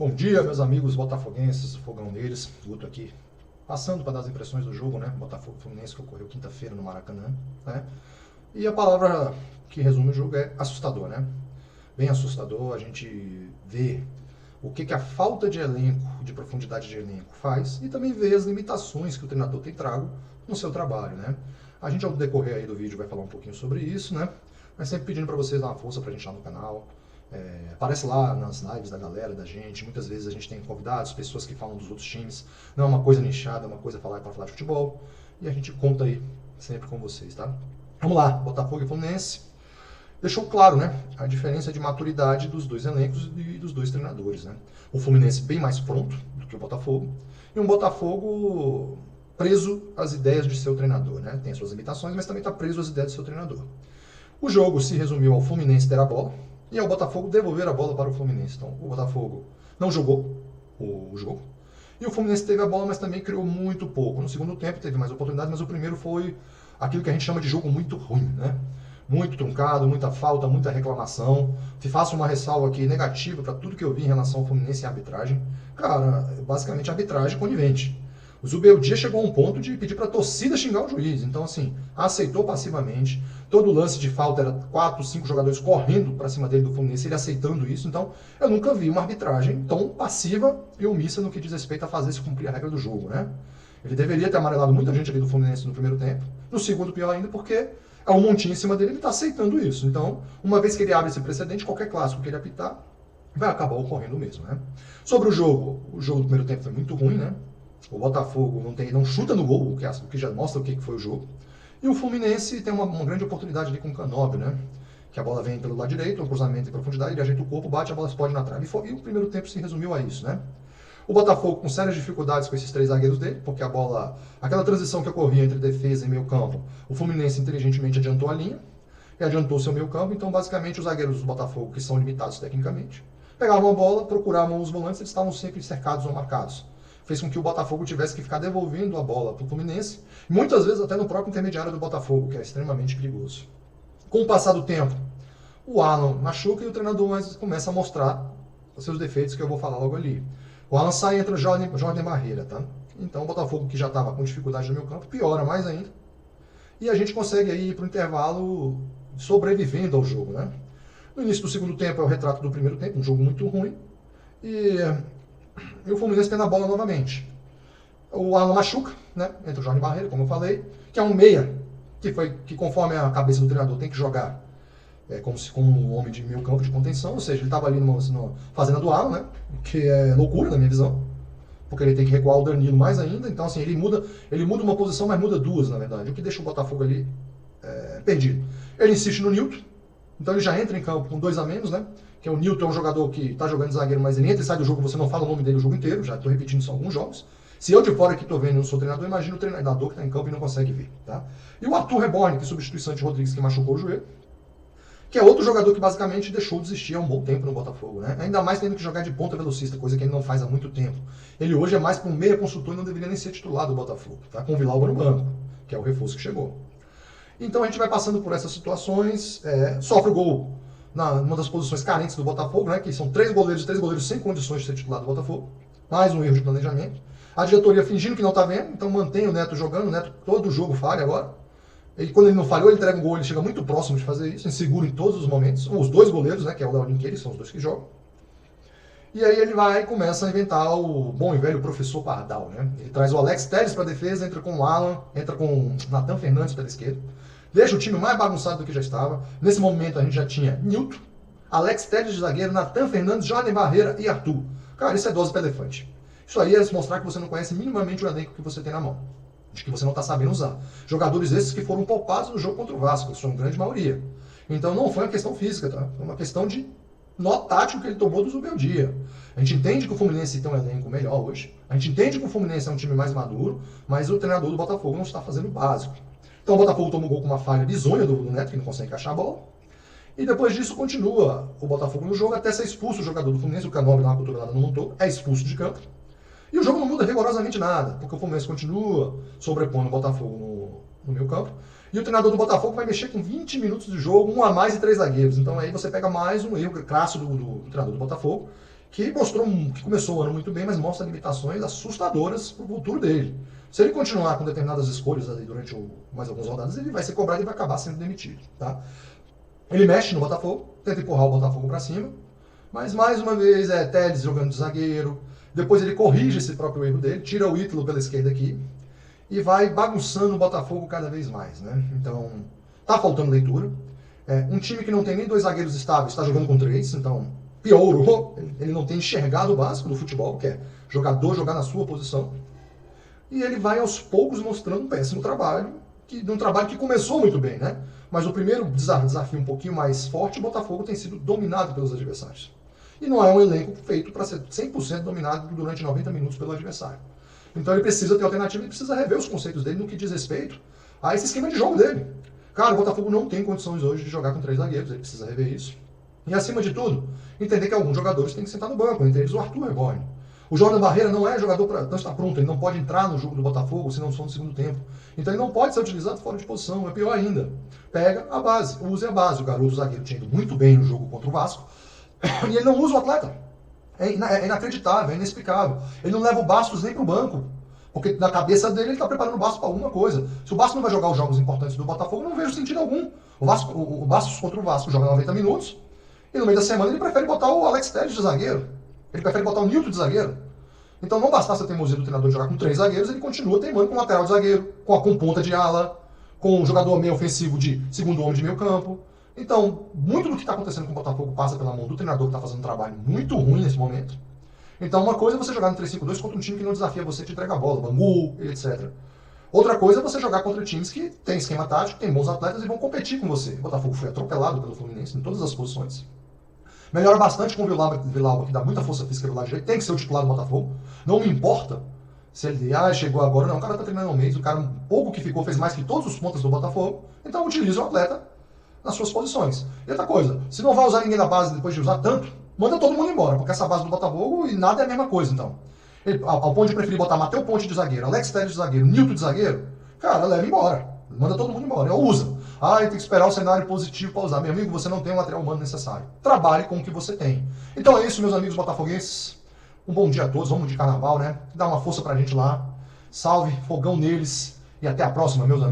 Bom dia, meus amigos botafoguenses, fogão neles, Guto aqui, passando para dar as impressões do jogo, né? Botafogo Fluminense que ocorreu quinta-feira no Maracanã, né? E a palavra que resume o jogo é assustador, né? Bem assustador, a gente vê o que a falta de elenco, de profundidade de elenco faz e também vê as limitações que o treinador tem trago no seu trabalho, né? A gente ao decorrer aí do vídeo vai falar um pouquinho sobre isso, né? Mas sempre pedindo para vocês dar uma força pra gente lá no canal. Aparece lá nas lives da galera, da gente. Muitas vezes a gente tem convidados, pessoas que falam dos outros times. Não é uma coisa nichada, é uma coisa para falar de futebol. E a gente conta aí sempre com vocês, tá? Vamos lá, Botafogo e Fluminense. Deixou claro, né, a diferença de maturidade dos dois elencos e dos dois treinadores, né? O Fluminense bem mais pronto do que o Botafogo. E um Botafogo preso às ideias de seu treinador, né? Tem suas limitações, mas também está preso às ideias do seu treinador. O jogo se resumiu ao Fluminense ter a bola e ao Botafogo devolver a bola para o Fluminense. Então, o Botafogo não jogou o jogo e o Fluminense teve a bola, mas também criou muito pouco. No segundo tempo teve mais oportunidades, mas o primeiro foi aquilo que a gente chama de jogo muito ruim, né? Muito truncado, muita falta, muita reclamação. Faço uma ressalva aqui negativa para tudo que eu vi em relação ao Fluminense e à arbitragem. Cara, basicamente arbitragem conivente. O Zubeldia chegou a um ponto de pedir para a torcida xingar o juiz. Então, assim, aceitou passivamente. Todo lance de falta era 4, 5 jogadores correndo para cima dele do Fluminense, ele aceitando isso. Então, eu nunca vi uma arbitragem tão passiva e omissa no que diz respeito a fazer se cumprir a regra do jogo, né? Ele deveria ter amarelado muita gente ali do Fluminense no primeiro tempo. No segundo, pior ainda, porque é um montinho em cima dele, ele está aceitando isso. Então, uma vez que ele abre esse precedente, qualquer clássico que ele apitar, vai acabar ocorrendo mesmo, né? Sobre o jogo do primeiro tempo foi muito ruim, né? O Botafogo não chuta no gol, o que já mostra o que foi o jogo. E o Fluminense tem uma grande oportunidade ali com o Canóbio, né? Que a bola vem pelo lado direito, um cruzamento em profundidade, ele ajeita o corpo, bate, a bola explode na trave. E o primeiro tempo se resumiu a isso, né? O Botafogo com sérias dificuldades com esses três zagueiros dele, porque a bola, aquela transição que ocorria entre defesa e meio campo, o Fluminense inteligentemente adiantou a linha e adiantou seu meio campo. Então, basicamente, os zagueiros do Botafogo, que são limitados tecnicamente, pegavam a bola, procuravam os volantes, eles estavam sempre cercados ou marcados. Fez com que o Botafogo tivesse que ficar devolvendo a bola para o Fluminense, muitas vezes até no próprio intermediário do Botafogo, que é extremamente perigoso. Com o passar do tempo, o Alan machuca e o treinador começa a mostrar os seus defeitos, que eu vou falar logo ali. O Alan sai e entra o Jordan Barreira, tá? Então o Botafogo, que já estava com dificuldade no meio campo, piora mais ainda. E a gente consegue aí ir para o intervalo sobrevivendo ao jogo, né? No início do segundo tempo é o retrato do primeiro tempo, um jogo muito ruim. E o Fluminense tendo a bola novamente. O Alan machuca, né? Entra o Jorge Barreira, como eu falei, que é um meia, que conforme a cabeça do treinador tem que jogar como um homem de meio campo de contenção, ou seja, ele estava ali fazendo a do Alan, né? Que é loucura na minha visão, porque ele tem que recuar o Danilo mais ainda. Então, assim, ele muda uma posição, mas muda duas, na verdade, o que deixa o Botafogo ali perdido. Ele insiste no Nilton, então ele já entra em campo com 2 a menos, né? Que é o Nilton, é um jogador que está jogando de zagueiro, mas ele entra e sai do jogo, você não fala o nome dele o jogo inteiro, já estou repetindo isso em alguns jogos. Se eu de fora que estou vendo e não sou treinador, imagina o treinador que está em campo e não consegue ver, tá? E o Arthur Reborn, que substitui o Santos Rodrigues, que machucou o joelho, que é outro jogador que basicamente deixou de existir há um bom tempo no Botafogo, né? Ainda mais tendo que jogar de ponta velocista, coisa que ele não faz há muito tempo. Ele hoje é mais para um meia consultor e não deveria nem ser titular do Botafogo, tá? Com o Villalba no banco, que é o reforço que chegou. Então a gente vai passando por essas situações, sofre o gol numa das posições carentes do Botafogo, né, que são três goleiros sem condições de ser titular do Botafogo. Mais um erro de planejamento. A diretoria fingindo que não está vendo, então mantém o Neto jogando. O Neto todo o jogo falha agora. E quando ele não falhou, ele entrega um gol, ele chega muito próximo de fazer isso, inseguro em todos os momentos. Os dois goleiros, né, que é o Léo Linqueira, são os dois que jogam. E aí ele vai e começa a inventar o bom e velho professor Pardal, né? Ele traz o Alex Telles para a defesa, entra com o Alan, entra com o Natan Fernandes pela esquerda. Deixa o time mais bagunçado do que já estava. Nesse momento a gente já tinha Nilton, Alex Telles de zagueiro, Natan Fernandes, Jordan Barreira e Arthur. Cara, isso é dose para elefante. Isso aí é mostrar que você não conhece minimamente o elenco que você tem na mão. De que você não está sabendo usar. Jogadores esses que foram poupados no jogo contra o Vasco, que são a grande maioria. Então não foi uma questão física, tá? Foi uma questão de nó tático que ele tomou do Zubeldia. A gente entende que o Fluminense tem um elenco melhor hoje. A gente entende que o Fluminense é um time mais maduro, mas o treinador do Botafogo não está fazendo o básico. Então o Botafogo toma o gol com uma falha bizonha do Neto, que não consegue encaixar a bola. E depois disso continua o Botafogo no jogo até ser expulso o jogador do Fluminense, o Canóbio na cotovelada não montou, é expulso de campo. E o jogo não muda rigorosamente nada, porque o Fluminense continua sobrepondo o Botafogo no meio campo. E o treinador do Botafogo vai mexer com 20 minutos de jogo, 1 a mais e 3 zagueiros. Então aí você pega mais um erro crasso do treinador do Botafogo, que mostrou que começou o ano muito bem, mas mostra limitações assustadoras para o futuro dele. Se ele continuar com determinadas escolhas ali durante mais algumas rodadas, ele vai ser cobrado e vai acabar sendo demitido. Tá? Ele mexe no Botafogo, tenta empurrar o Botafogo para cima, mas mais uma vez é Telles jogando de zagueiro. Depois ele corrige esse próprio erro dele, tira o Ítalo pela esquerda aqui e vai bagunçando o Botafogo cada vez mais. Né? Então, tá faltando leitura. Um time que não tem nem 2 zagueiros estáveis está jogando com 3, então piorou. Ele não tem enxergado o básico do futebol, que é jogador jogar na sua posição. E ele vai aos poucos mostrando um péssimo trabalho, de um trabalho que começou muito bem, né? Mas o primeiro desafio um pouquinho mais forte, o Botafogo tem sido dominado pelos adversários. E não é um elenco feito para ser 100% dominado durante 90 minutos pelo adversário. Então ele precisa ter alternativa, ele precisa rever os conceitos dele no que diz respeito a esse esquema de jogo dele. Cara, o Botafogo não tem condições hoje de jogar com 3 zagueiros, ele precisa rever isso. E acima de tudo, entender que alguns jogadores têm que sentar no banco, entre eles o Arthur Reborn. O Jordan Barreira não é jogador para não estar pronto, ele não pode entrar no jogo do Botafogo se não for no segundo tempo. Então ele não pode ser utilizado fora de posição, é pior ainda. Pega a base, use a base. O garoto zagueiro tinha ido muito bem no jogo contra o Vasco e ele não usa o atleta. É inacreditável, é inexplicável. Ele não leva o Bastos nem para o banco, porque na cabeça dele ele está preparando o Bastos para alguma coisa. Se o Bastos não vai jogar os jogos importantes do Botafogo, eu não vejo sentido algum. O Bastos contra o Vasco joga 90 minutos e no meio da semana ele prefere botar o Alex Telles de zagueiro. Ele prefere botar o Nilton de zagueiro. Então não bastasse a teimosia do treinador de jogar com 3 zagueiros, ele continua teimando com lateral de zagueiro, com ponta de ala, com um jogador meio ofensivo de segundo homem de meio campo. Então, muito do que está acontecendo com o Botafogo passa pela mão do treinador que está fazendo um trabalho muito ruim nesse momento. Então uma coisa é você jogar no 3-5-2 contra um time que não desafia você de entregar a bola, Bangu, etc. Outra coisa é você jogar contra times que tem esquema tático, tem bons atletas e vão competir com você. O Botafogo foi atropelado pelo Fluminense em todas as posições. Melhora bastante com o Villalba, que dá muita força física do lado direito. Tem que ser o titular do Botafogo. Não me importa se ele chegou agora. Não, o cara tá treinando um mês. O cara, pouco que ficou, fez mais que todos os pontas do Botafogo. Então utiliza o atleta nas suas posições. E outra coisa, se não vai usar ninguém da base depois de usar tanto, manda todo mundo embora. Porque essa base do Botafogo e nada é a mesma coisa, então. Ele, ao ponto de preferir botar Matheus Ponte de zagueiro, Alex Telles de zagueiro, Nilton de zagueiro, cara, leva embora. Manda todo mundo embora. Ou usa. Tem que esperar o cenário positivo para usar. Meu amigo, você não tem o material humano necessário. Trabalhe com o que você tem. Então é isso, meus amigos botafoguenses. Um bom dia a todos. Vamos de carnaval, né? Dá uma força pra gente lá. Salve, fogão neles. E até a próxima, meus amigos.